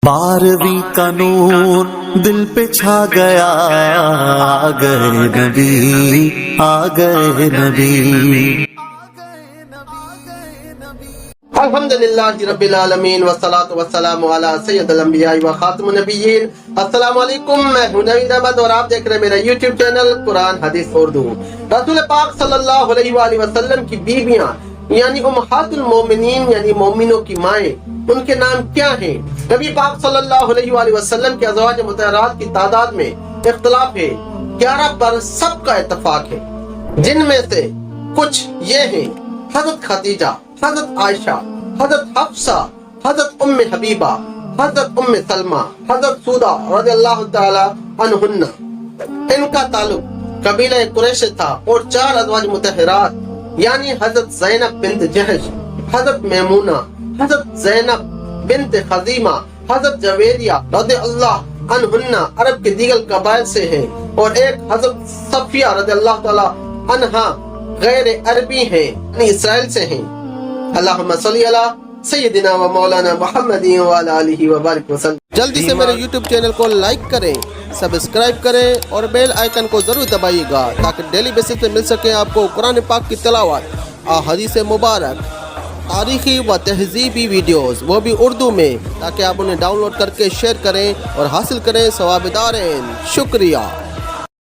12वीं का नूर दिल पे छा गया, आ गए नबी, आ गए नबी। अल्हम्दुलिल्लाहि रब्बिल आलमीन वस्सलातु वस्सलामु अला सय्यिदिल अंबिया व खातिमुन नबिय्यीन। अस्सलामु अलैकुम, मैं हूं नवीद अहमद और आप देख रहे हैं मेरा YouTube चैनल कुरान हदीस उर्दू। रसूल पाक सल्लल्लाहु अलैहि वसल्लम की बीवियां यानी उम्महातुल मोमिनीन यानी मोमिनों की माएँ, उनके नाम क्या हैं? नबी पाक सल्लल्लाहु अलैहि वसल्लम के अज़वाज मुतहहरात की तादाद में इख्तिलाफ है, 11 पर सबका इत्तफाक है, जिनमें से कुछ ये हैं: हज़रत खदीजा, हज़रत आयशा, हज़रत हफ्सा, हज़रत उम्मे हबीबा, हज़रत उम्मे सलमा, हज़रत सूदा रज़ियल्लाहु ताला अन्हुन्ना। इनका ताल्लुक कबीला कुरैश से था और 4 अज़वाज मुतहहरात यानी हज़रत ज़ैनब बिन्त जहश, हज़रत मैमूना, हज़रत ज़ैनब बिन्त खज़ीमा, हज़रत जवेरिया रज़ियल्लाहु अन्हुन्ना अरब के दीगर कबाइल से हैं, और एक हज़रत सफिया रज़ियल्लाहु ताला अन्हा गैर अरबी हैं यानी इसराइल से हैं। अल्लाहुम्मा सल्ली अला सय्यिदिना व मौलाना मुहम्मदिन व अला आलिहि व बारिक वसल्लम। जल्दी से मेरे YouTube चैनल को लाइक करें, सब्सक्राइब करें और बेल आइकन को जरूर दबाइएगा ताकि डेली बेसिस पे मिल सके आपको कुरान पाक की तिलावत, हदीस मुबारक, तारीखी व तहजीबी वीडियोस, वो भी उर्दू में, ताकि आप उन्हें डाउनलोड करके शेयर करें और हासिल करें सवाब दारेन। शुक्रिया।